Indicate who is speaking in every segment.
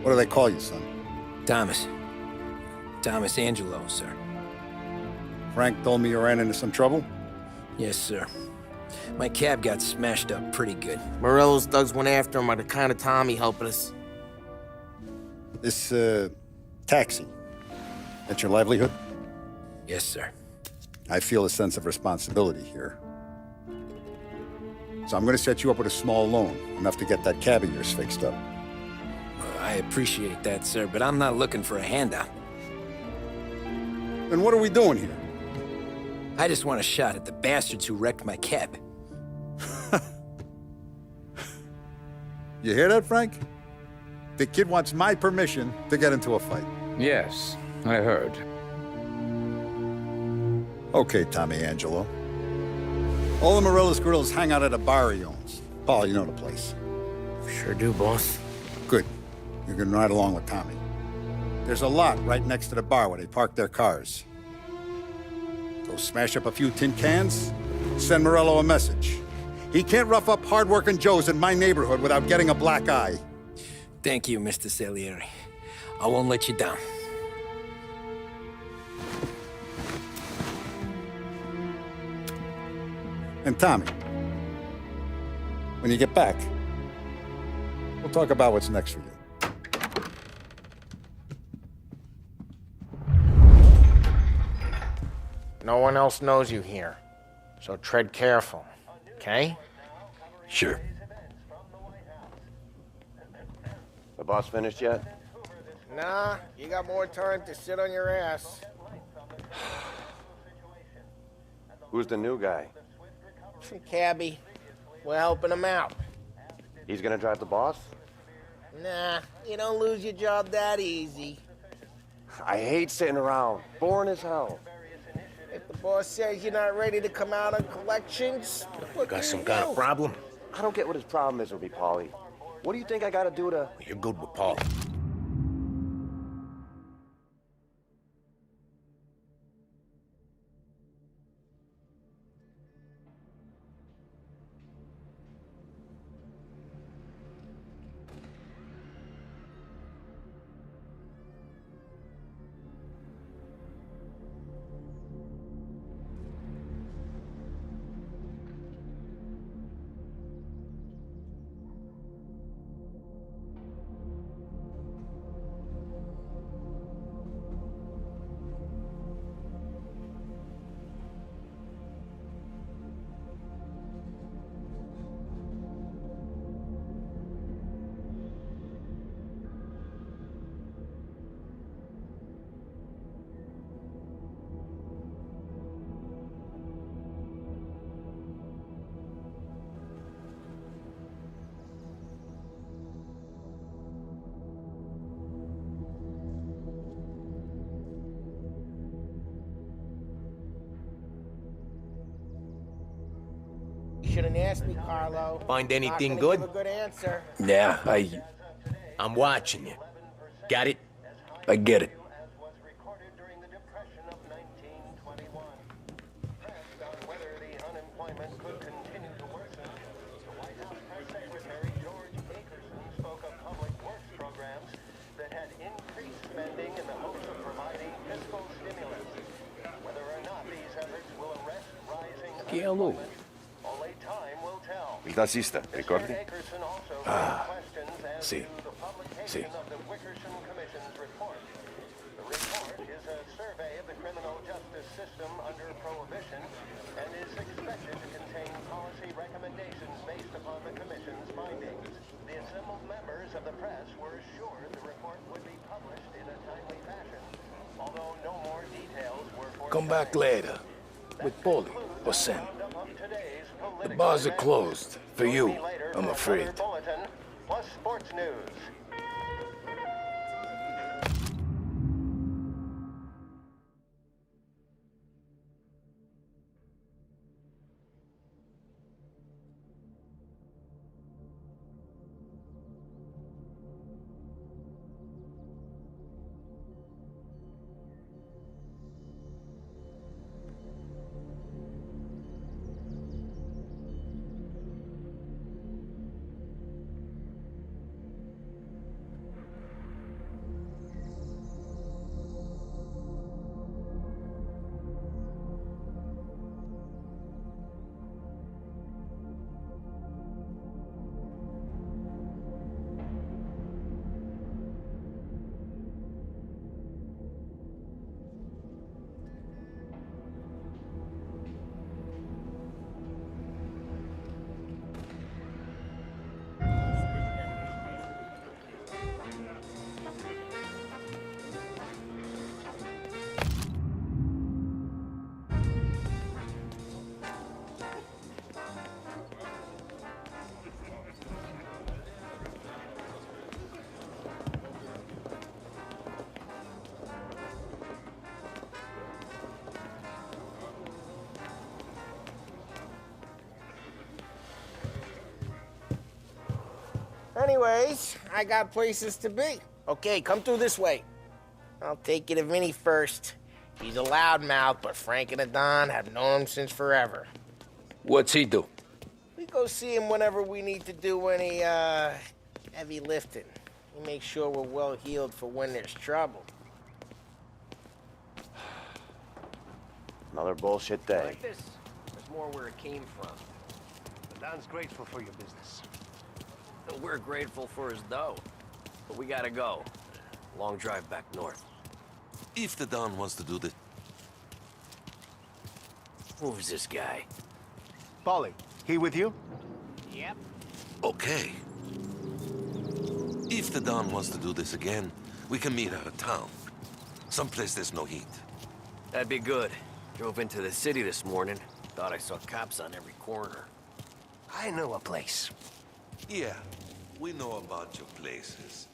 Speaker 1: What do they call you, son?
Speaker 2: Thomas. Thomas Angelo, sir.
Speaker 1: Frank told me you ran into some trouble?
Speaker 2: Yes, sir. My cab got smashed up pretty good.
Speaker 3: Morello's thugs went after him on account of Tommy helping us.
Speaker 1: This, taxi. That's your livelihood?
Speaker 2: Yes, sir.
Speaker 1: I feel a sense of responsibility here. So I'm gonna set you up with a small loan, enough to get that cab of yours fixed up.
Speaker 2: I appreciate that, sir, but I'm not looking for a handout.
Speaker 1: Then what are we doing here?
Speaker 2: I just want a shot at the bastards who wrecked my cab.
Speaker 1: You hear that, Frank? The kid wants my permission to get into a fight.
Speaker 4: Yes, I heard.
Speaker 1: Okay, Tommy Angelo. All the Morello's girls hang out at a bar he owns. Paul, you know the place.
Speaker 3: Sure do, boss.
Speaker 1: Good. You can ride along with Tommy. There's a lot right next to the bar where they park their cars. Go smash up a few tin cans, send Morello a message. He can't rough up hard-working Joes in my neighborhood without getting a black eye.
Speaker 2: Thank you, Mr. Salieri. I won't let you down.
Speaker 1: And Tommy, when you get back, we'll talk about what's next for you.
Speaker 3: No one else knows you here, so tread careful, okay?
Speaker 2: Sure.
Speaker 5: The boss finished yet?
Speaker 3: Nah, you got more time to sit on your ass.
Speaker 5: Who's the new guy?
Speaker 3: Some cabbie. We're helping him out.
Speaker 5: He's gonna drive the boss?
Speaker 3: Nah, you don't lose your job that easy.
Speaker 5: I hate sitting around. Boring as hell.
Speaker 3: If the boss says you're not ready to come out on collections, what
Speaker 6: Got
Speaker 3: can
Speaker 6: some
Speaker 3: you
Speaker 6: kind
Speaker 3: do?
Speaker 6: of problem?
Speaker 5: I don't get what his problem is with me, Paulie. What do you think I gotta do to...
Speaker 6: You're good with Paul.
Speaker 3: You shouldn't ask me, Carlo.
Speaker 6: Find anything
Speaker 3: Not
Speaker 6: good?
Speaker 3: gonna give a good answer.
Speaker 2: Yeah,
Speaker 6: I'm watching you. Got it?
Speaker 2: I get it.
Speaker 5: was recorded during the Depression of 1921. Pressed on whether the unemployment could continue to worsen, the White House Press Secretary George Akerson spoke of public works programs that had increased spending in the hopes of providing fiscal stimulus. Whether or not these efforts will arrest rising unemployment, only time will tell.
Speaker 7: Il tassista, ricordi?
Speaker 5: Akerson also raised questions as
Speaker 2: sì,
Speaker 5: to the publication
Speaker 2: sì.
Speaker 5: of the Wickerson Commission's report. The report is a survey of the criminal justice system under Prohibition and is expected to contain policy recommendations based upon the Commission's findings. The assembled members of the press were assured the report would be published in a timely fashion, although no more details were forthcoming.
Speaker 4: Come back later. With Paulie or Sam. The bars are closed. For you, I'm afraid.
Speaker 5: Bulletin plus sports news.
Speaker 3: anyways, I got places to be. Okay, come through this way. I'll take you to Vinny first. He's a loudmouth, but Frank and the Don have known him since forever.
Speaker 4: What's he do?
Speaker 3: We go see him whenever we need to do any, heavy lifting. We make sure we're well healed for when there's trouble.
Speaker 7: Another bullshit day.
Speaker 2: Like this? There's more where it came from.
Speaker 8: The Don's grateful for your business.
Speaker 2: We're grateful for his dough. But we gotta go. Long drive back north.
Speaker 9: If the Don wants to do this,
Speaker 2: Who's this guy?
Speaker 8: Polly, he with you?
Speaker 2: Yep.
Speaker 9: okay. If the Don wants to do this again, we can meet out of town. Someplace there's no heat.
Speaker 2: That'd be good. Drove into the city this morning. Thought I saw cops on every corner.
Speaker 8: I know a place.
Speaker 9: Yeah, we know about your places.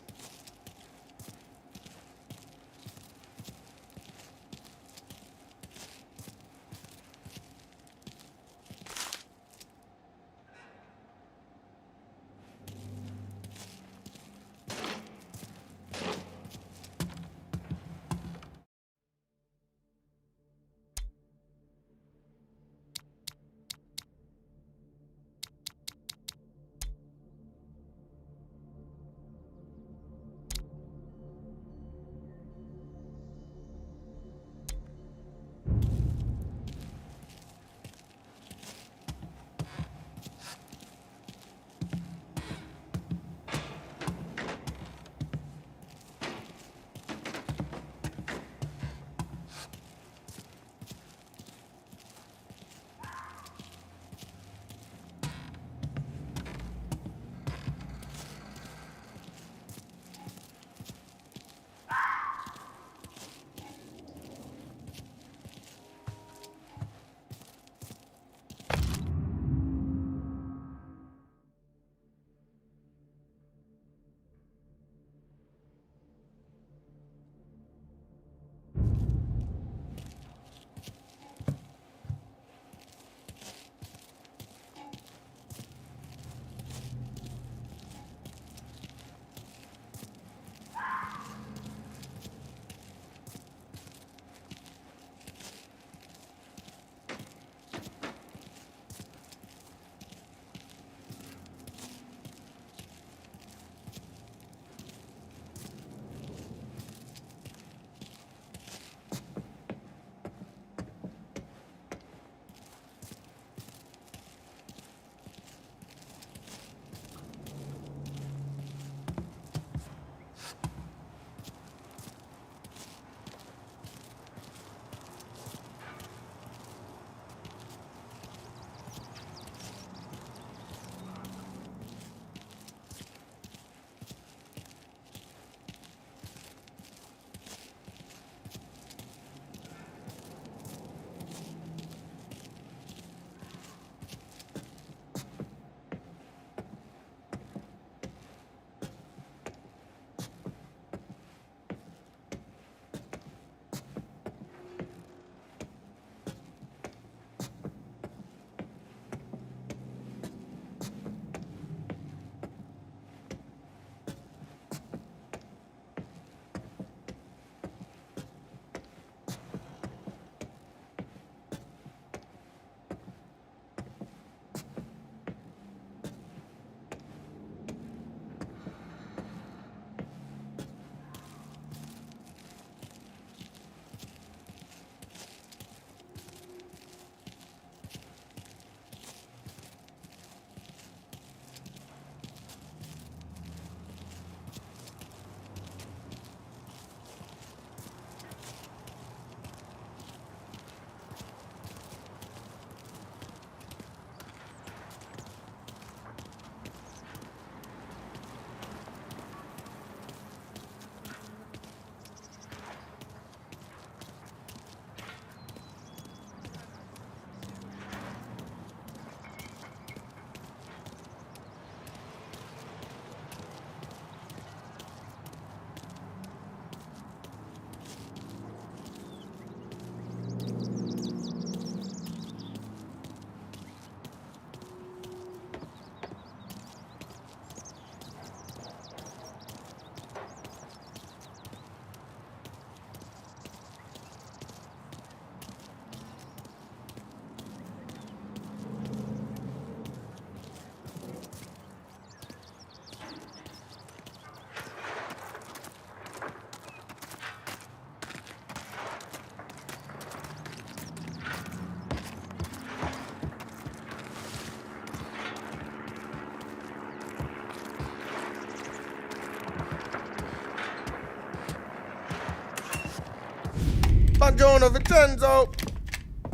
Speaker 3: Buongiorno, Vincenzo.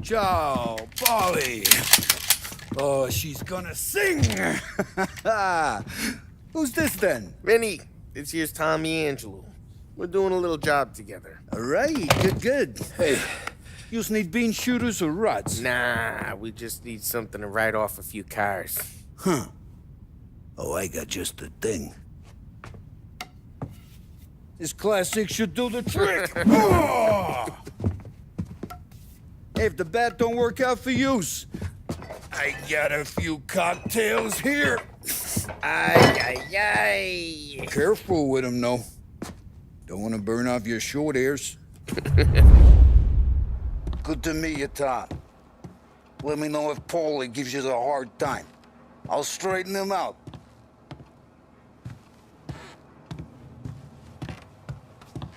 Speaker 1: Ciao, Polly. Oh, she's gonna sing. Who's this then?
Speaker 3: Vinny, this here's Tommy Angelo. We're doing a little job together.
Speaker 1: All right, good. Hey, you need bean shooters or rods?
Speaker 3: Nah, we just need something to write off a few cars.
Speaker 1: Huh. Oh, I got just the thing. This classic should do the trick. Oh! Hey, if the bat don't work out for use, I got a few cocktails here.
Speaker 3: Ay.
Speaker 1: Careful with them, though. Don't want to burn off your short hairs. Good to meet you, Tom. Let me know if Paulie gives you a hard time. I'll straighten him out.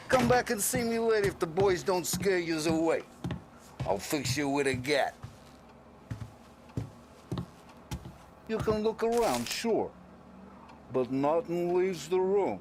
Speaker 1: Come back and see me later if the boys don't scare you away. I'll fix you with a gat. You can look around, sure, but nothing leaves the room.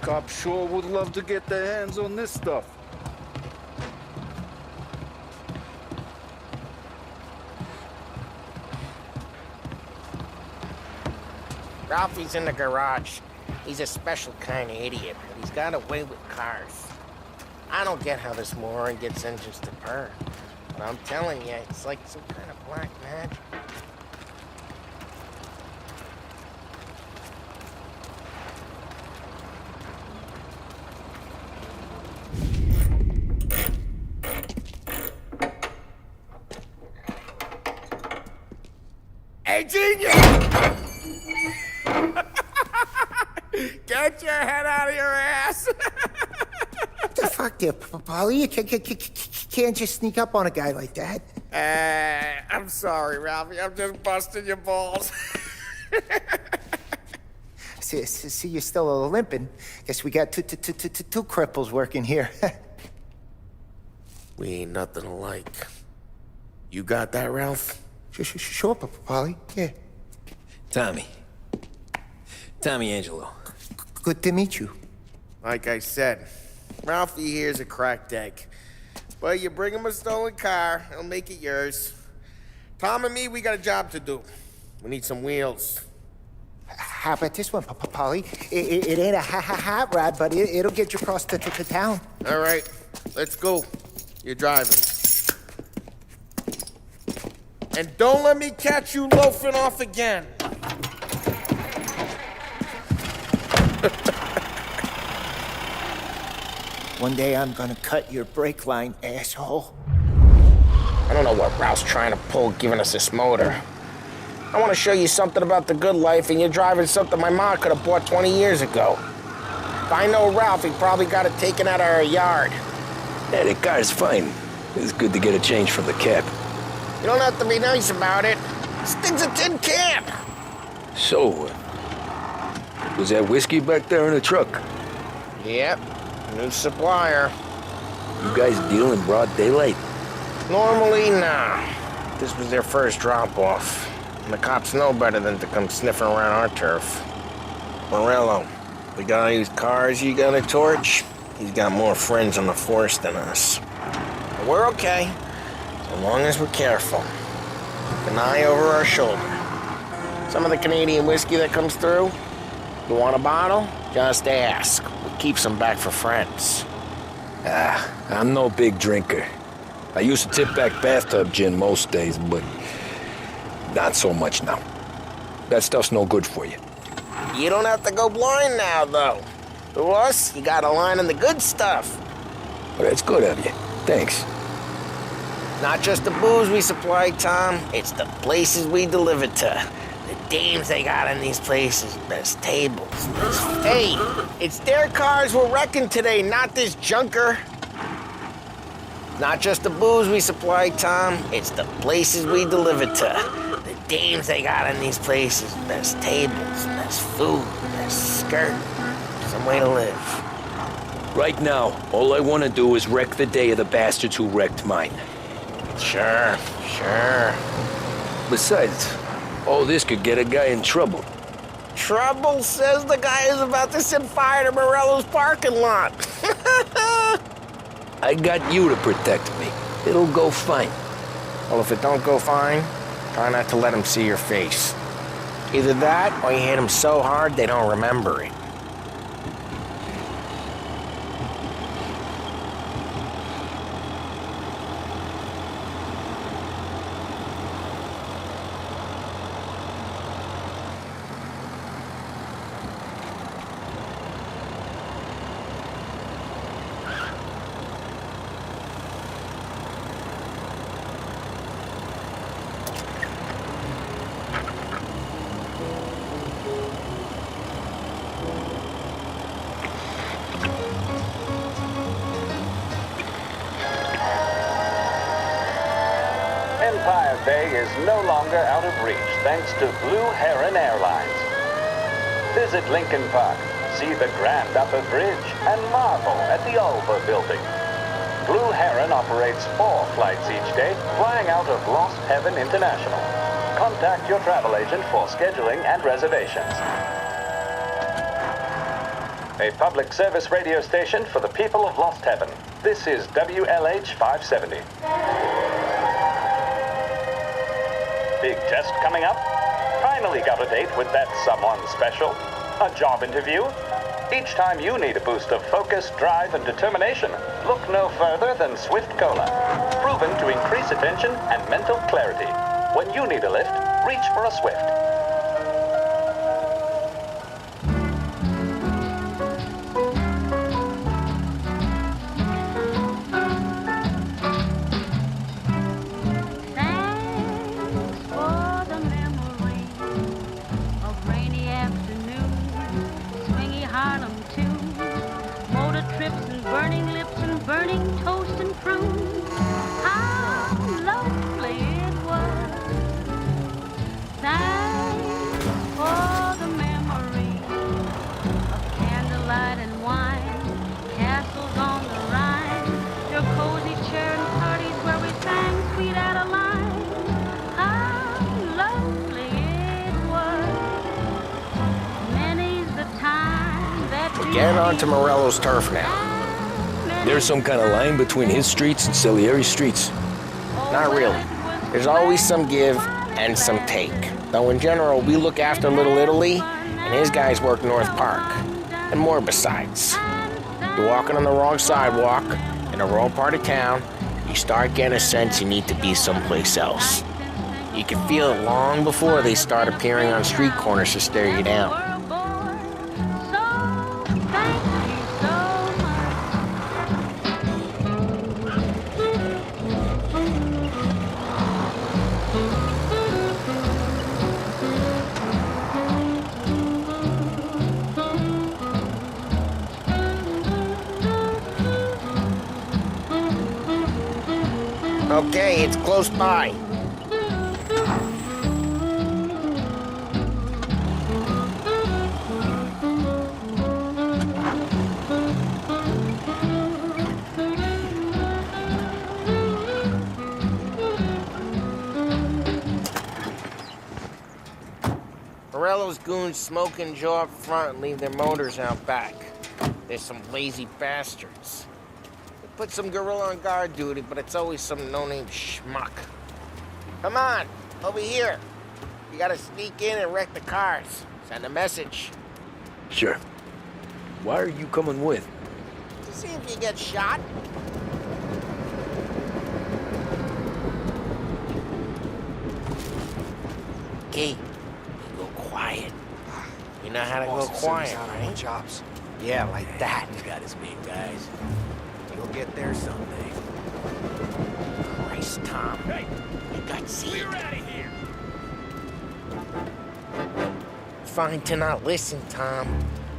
Speaker 1: Cops sure would love to get their hands on this stuff.
Speaker 3: Ralphie's in the garage. He's a special kind of idiot, but he's got a way with cars. I don't get how this moron gets engines to purr. But I'm telling you, it's like some kind of black magic. Hey, genius! Get your head out of your ass!
Speaker 7: What the fuck there, Polly? You can't just sneak up on a guy like that.
Speaker 3: I'm sorry, Ralphie. I'm just busting your balls.
Speaker 7: See, you're still limping. Guess we got two cripples working here.
Speaker 3: We ain't nothing alike. You got that, Ralph?
Speaker 7: Sure, Polly. Yeah.
Speaker 2: Tommy Angelo.
Speaker 7: Good to meet you.
Speaker 3: Like I said, Ralphie here's a cracked egg. But you bring him a stolen car, he'll make it yours. Tom and me, we got a job to do. We need some wheels.
Speaker 7: How about this one, Polly? It ain't a hot rod, but it'll get you across to town.
Speaker 3: All right, let's go. You're driving. And don't let me catch you loafing off again.
Speaker 7: One day I'm gonna cut your brake line, asshole.
Speaker 3: I don't know what Ralph's trying to pull giving us this motor. I want to show you something about the good life, and you're driving something my mom could have bought 20 years ago. If I know Ralph, he probably got it taken out of our yard.
Speaker 6: Yeah, the car's fine. It's good to get a change from the cab.
Speaker 3: You don't have to be nice about it. This thing's a tin can.
Speaker 6: So, was that whiskey back there in the truck?
Speaker 3: Yep, new supplier.
Speaker 6: You guys deal in broad daylight?
Speaker 3: Normally, nah. This was their first drop-off. And the cops know better than to come sniffing around our turf. Morello, the guy whose cars you got a torch, he's got more friends on the force than us. But we're okay, as long as we're careful. Keep an eye over our shoulder. Some of the Canadian whiskey that comes through? You want a bottle? Just ask. We keep some back for friends.
Speaker 6: I'm no big drinker. I used to tip back bathtub gin most days, but not so much now. That stuff's no good for you.
Speaker 3: You don't have to go blind now, though. To us, you got a line on the good stuff.
Speaker 6: Well, that's good of you. Thanks.
Speaker 3: Not just the booze we supply, Tom. It's the places we deliver to. The dames they got in these places. Best tables. Hey, it's their cars we're wrecking today, not this junker. Not just the booze we supply, Tom. It's the places we deliver to. The dames they got in these places. Best tables, best food, best skirt. Some way to live.
Speaker 6: Right now, all I want to do is wreck the day of the bastards who wrecked mine.
Speaker 3: Sure.
Speaker 6: Besides, all this could get a guy in trouble.
Speaker 3: Trouble, says the guy who's about to set fire to Morello's parking lot.
Speaker 6: I got you to protect me. It'll go fine.
Speaker 3: Well, if it don't go fine, try not to let them see your face. Either that, or you hit them so hard they don't remember it.
Speaker 10: Empire Bay is no longer out of reach thanks to Blue Heron Airlines. Visit Lincoln Park, see the grand upper bridge, and marvel at the Ulva building. Blue Heron operates 4 flights each day, flying out of Lost Heaven International. Contact your travel agent for scheduling and reservations. A public service radio station for the people of Lost Heaven. This is WLH 570. Big test coming up? Finally got a date with that someone special? A job interview? Each time you need a boost of focus, drive, and determination, look no further than Swift Cola. Proven to increase attention and mental clarity. When you need a lift, reach for a Swift.
Speaker 3: Get on to Morello's turf now.
Speaker 6: There's some kind of line between his streets and Salieri streets.
Speaker 3: Not really. There's always some give and some take. Though in general, we look after Little Italy, and his guys work North Park. And more besides. You're walking on the wrong sidewalk, in the wrong part of town, you start getting a sense you need to be someplace else. You can feel it long before they start appearing on street corners to stare you down. Okay, it's close by. Morello's goons smoke and jaw up front and leave their motors out back. They're some lazy bastards. Put some gorilla on guard duty, but it's always some no-name schmuck. Come on, over here. You gotta sneak in and wreck the cars. Send a message.
Speaker 6: Sure. Why are you coming with?
Speaker 3: To see if you get shot. Key, you go quiet. You know how to go quiet, right?
Speaker 8: Chops.
Speaker 3: Yeah, like that.
Speaker 2: He's got his main guys. You'll get there someday.
Speaker 3: Christ, Tom. Hey, you got seat.
Speaker 2: We're out of here.
Speaker 3: Fine to not listen, Tom.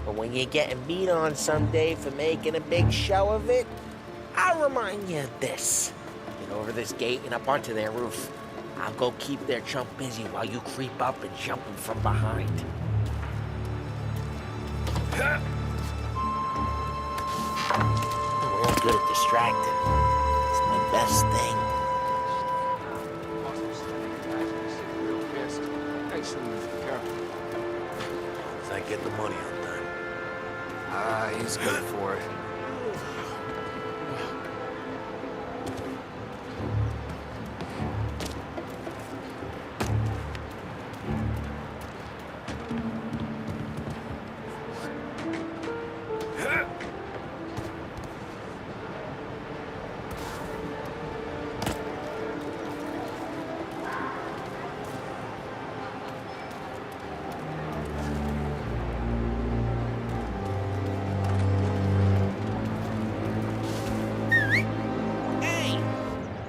Speaker 3: But when you're getting beat on someday for making a big show of it, I'll remind you of this. Get over this gate and up onto their roof. I'll go keep their chump busy while you creep up and jump him from behind. We're all good at distracting. It's my best thing.
Speaker 4: Real pissed. Actually, careful.
Speaker 9: As I get the money on time.
Speaker 8: Ah, he's good for it.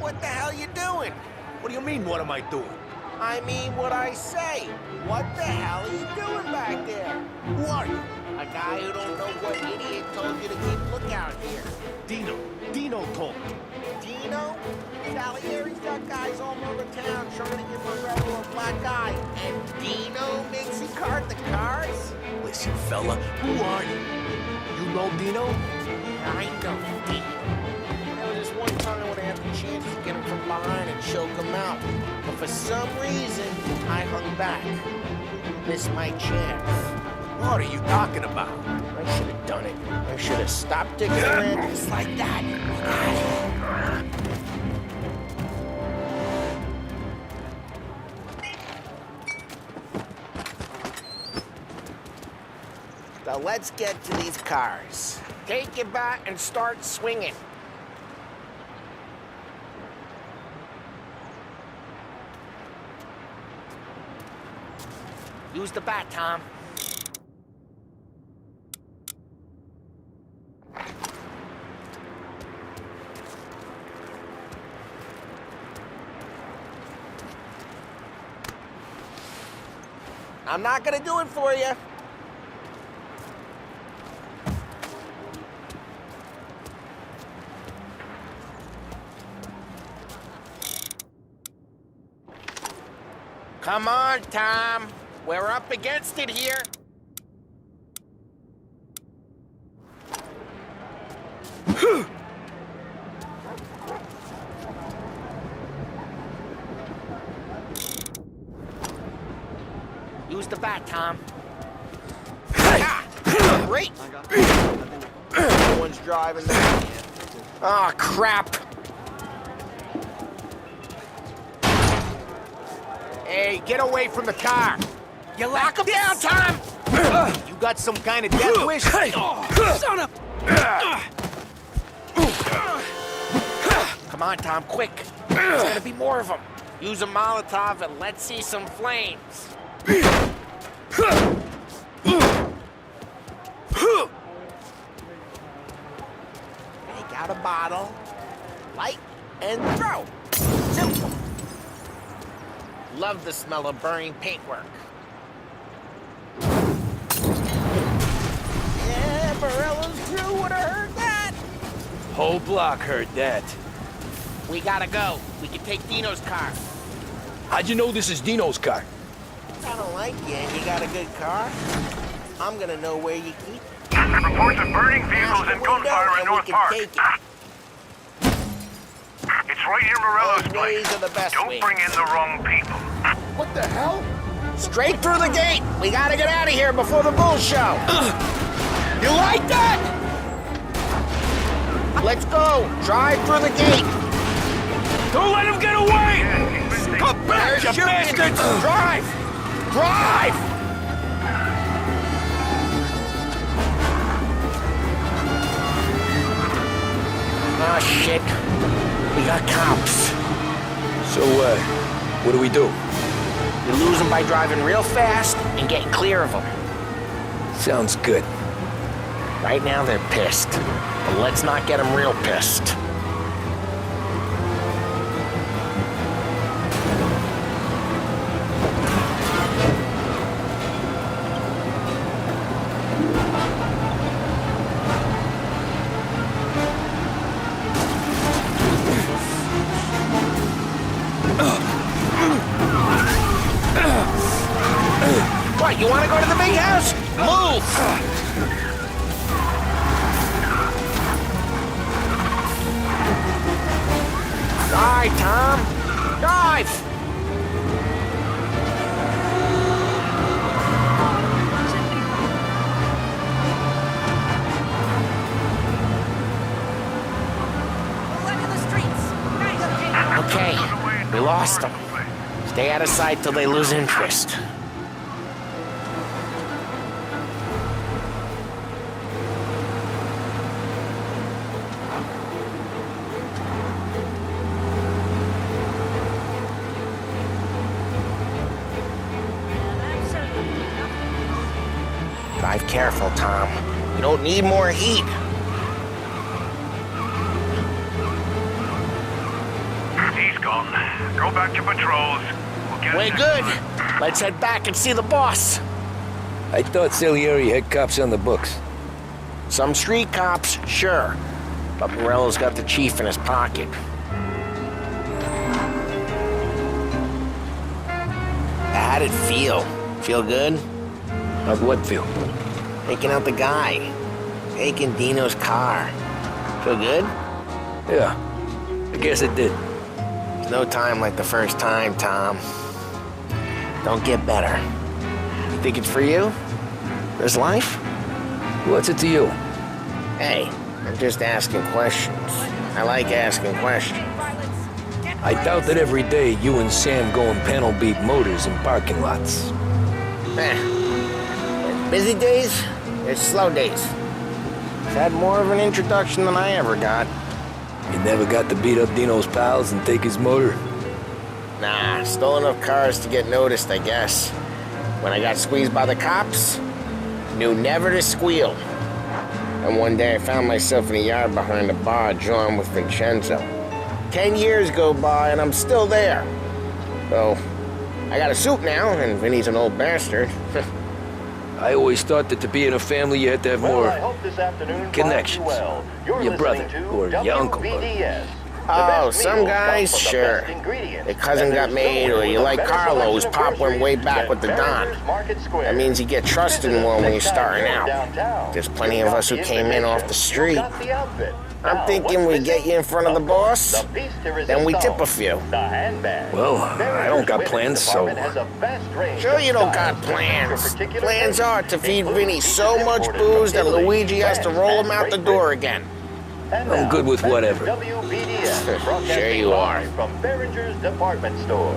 Speaker 3: What the hell you doing?
Speaker 8: What do you mean, what am I doing?
Speaker 3: I mean what I say. What the hell are you doing back there?
Speaker 8: Who are you?
Speaker 3: A guy who don't know what idiot told you to keep lookout here.
Speaker 8: Dino. Dino told me.
Speaker 3: Dino? Salieri's got guys all over town trying to give Morello a black eye. And Dino makes you cart the cars?
Speaker 8: Listen, fella, who are you? You know Dino?
Speaker 3: I know Dino. There was this one time when I had the chance to get him from behind and choke him out. But for some reason, I hung back. Missed my chance.
Speaker 8: What are you talking about?
Speaker 3: I should have done it. I should have stopped digging around just like that. So let's get to these cars. Take your bat and start swinging. Use the bat, Tom. I'm not gonna do it for you. Come on, Tom. We're up against it here. Use the bat, Tom. Great. No one's driving that. Oh, crap. Hey, get away from the car. You lock him down, Tom. You got some kind of death wish? Hey, son of... Come on, Tom, quick. There's gonna be more of them. Use a Molotov and let's see some flames. Take out a bottle, light, and throw. Simple. Love the smell of burning paintwork. Yeah, Morello's crew would have heard that.
Speaker 6: Whole block heard that.
Speaker 3: We gotta go. We can take Dino's car.
Speaker 6: How'd you know this is Dino's car?
Speaker 3: I don't like you and you got a good car. I'm gonna know where you keep it.
Speaker 5: Reports of burning vehicles and gunfire in North Park.
Speaker 3: Take it.
Speaker 5: It's right near Morello's
Speaker 3: Those
Speaker 5: place.
Speaker 3: ways are the best
Speaker 5: Don't
Speaker 3: ways.
Speaker 5: bring in the wrong people.
Speaker 8: What the hell?
Speaker 3: Straight through the gate. We gotta get out of here before the bull show. You like that? Let's go. Drive through the gate.
Speaker 6: Don't let him get away!
Speaker 5: Come back,
Speaker 3: They're shooting. Drive. Drive! Oh, shit. We got cops.
Speaker 6: So, what do we do?
Speaker 3: You lose them by driving real fast and getting clear of them.
Speaker 6: Sounds good.
Speaker 3: Right now, they're pissed. But let's not get them real pissed. What, you want to go to the big house? Move! Drive, Tom! Drive! Okay, we lost them. Stay out of sight till they lose interest. Drive careful, Tom. You don't need more heat.
Speaker 11: He's gone. Go back to patrols. We'll get
Speaker 3: We're good. Let's head back and see the boss.
Speaker 6: I thought Salieri had cops on the books.
Speaker 3: Some street cops, sure. But Morello's got the chief in his pocket. How'd it feel? Feel good?
Speaker 6: How'd what feel?
Speaker 3: Taking out the guy. Taking Dino's car. Feel good?
Speaker 6: Yeah, I guess it did.
Speaker 3: There's no time like the first time, Tom. Don't get better. You think it's for you? This life?
Speaker 6: What's it to you?
Speaker 3: Hey, I'm just asking questions. I like asking questions.
Speaker 6: I doubt that every day you and Sam go and panel beat motors in parking lots.
Speaker 3: There's busy days, there's slow days. He's had more of an introduction than I ever got.
Speaker 6: You never got to beat up Dino's pals and take his motor?
Speaker 3: Nah, stole enough cars to get noticed, I guess. When I got squeezed by the cops, knew never to squeal. And one day I found myself in a yard behind a bar drawing with Vincenzo. 10 years go by and I'm still there. So, I got a suit now, and Vinny's an old bastard.
Speaker 6: I always thought that to be in a family you had to have more connections. Your brother, or your uncle.
Speaker 3: Oh, some guys, sure. Their cousin got made, or you like Carlo, whose pop went way back with the Don. That means you get trusted more when you're starting out. There's plenty of us who came in off the street. I'm thinking we get you in front of the boss, then we tip a few.
Speaker 6: Well, I don't got plans, so...
Speaker 3: Sure you don't got plans. Plans are to feed Vinny so much booze that Luigi has to roll him out the door again.
Speaker 6: I'm good with whatever.
Speaker 3: Sure you are.
Speaker 5: From Behringer's Department Store.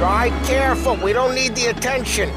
Speaker 3: Drive careful. We don't need the attention.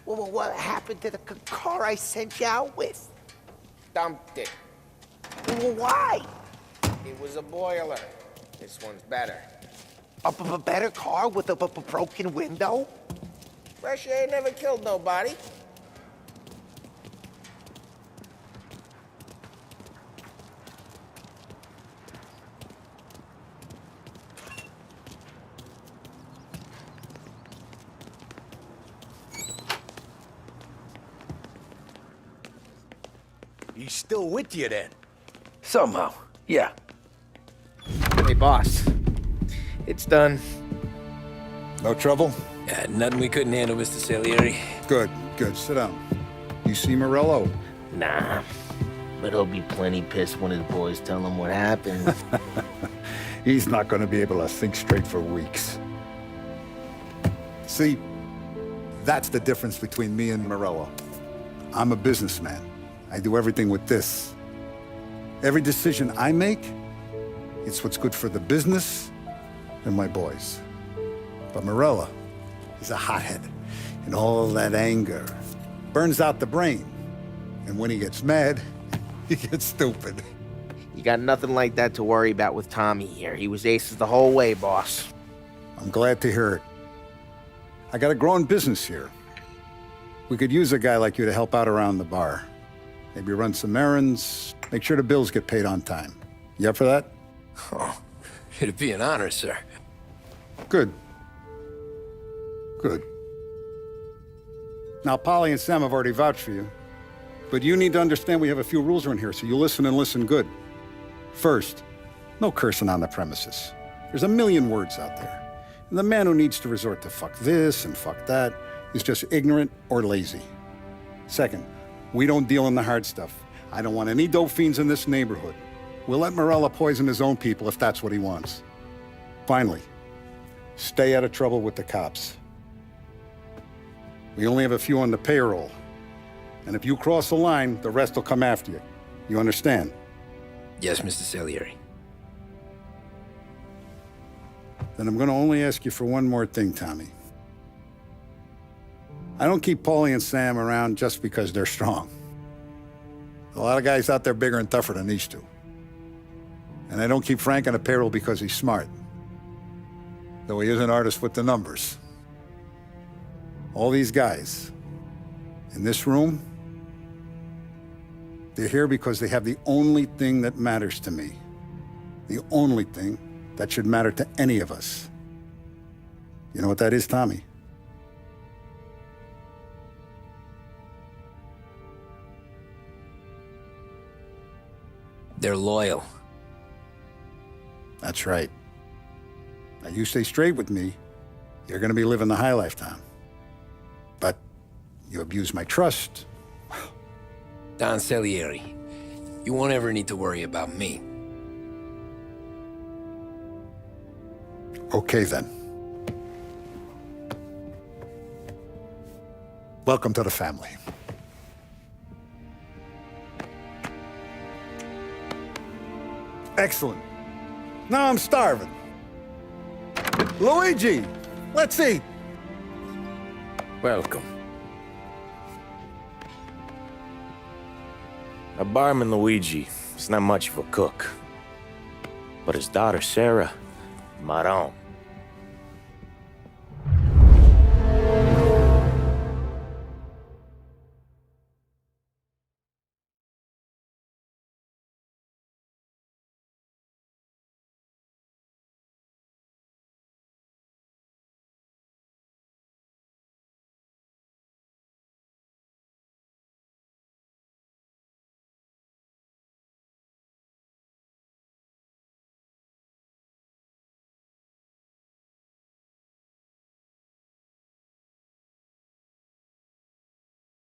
Speaker 7: Well, what happened to the car I sent you out with?
Speaker 3: Dumped it.
Speaker 7: Well, why?
Speaker 3: It was a boiler. This one's better.
Speaker 7: A better car with a broken window?
Speaker 3: Fresh air never killed nobody.
Speaker 4: He's still with you then?
Speaker 6: Somehow, yeah.
Speaker 3: Hey, boss. It's done.
Speaker 1: No trouble?
Speaker 6: Yeah, nothing we couldn't handle, Mr. Salieri.
Speaker 1: Good, good. Sit down. You see Morello?
Speaker 3: Nah. But he'll be plenty pissed when his boys tell him what happened.
Speaker 1: He's not going to be able to think straight for weeks. See, that's the difference between me and Morello. I'm a businessman. I do everything with this. Every decision I make, it's what's good for the business and my boys. But Morello is a hothead, and all that anger burns out the brain. And when he gets mad, he gets stupid.
Speaker 3: You got nothing like that to worry about with Tommy here. He was aces the whole way, boss.
Speaker 1: I'm glad to hear it. I got a growing business here. We could use a guy like you to help out around the bar. Maybe run some errands, make sure the bills get paid on time. You up for that?
Speaker 6: Oh, it'd be an honor, sir.
Speaker 1: Good. Good. Now, Polly and Sam have already vouched for you. But you need to understand we have a few rules around here, so you listen and listen good. First, no cursing on the premises. There's a million words out there. And the man who needs to resort to fuck this and fuck that is just ignorant or lazy. Second, we don't deal in the hard stuff. I don't want any dope fiends in this neighborhood. We'll let Morello poison his own people if that's what he wants. Finally, stay out of trouble with the cops. We only have a few on the payroll. And if you cross the line, the rest will come after you. You understand?
Speaker 6: Yes, Mr. Salieri.
Speaker 1: Then I'm going to only ask you for one more thing, Tommy. I don't keep Paulie and Sam around just because they're strong. A lot of guys out there bigger and tougher than these two. And I don't keep Frank on the payroll because he's smart. Though he is an artist with the numbers. All these guys in this room, they're here because they have the only thing that matters to me. The only thing that should matter to any of us. You know what that is, Tommy?
Speaker 6: They're loyal.
Speaker 1: That's right. Now, you stay straight with me, you're gonna be living the high life, Tom. But you abuse my trust.
Speaker 6: Don Salieri, you won't ever need to worry about me.
Speaker 1: Okay, then. Welcome to the family. Excellent. Now I'm starving. Luigi, let's eat.
Speaker 3: Welcome. A barman Luigi is not much of a cook. But his daughter Sarah, Maron,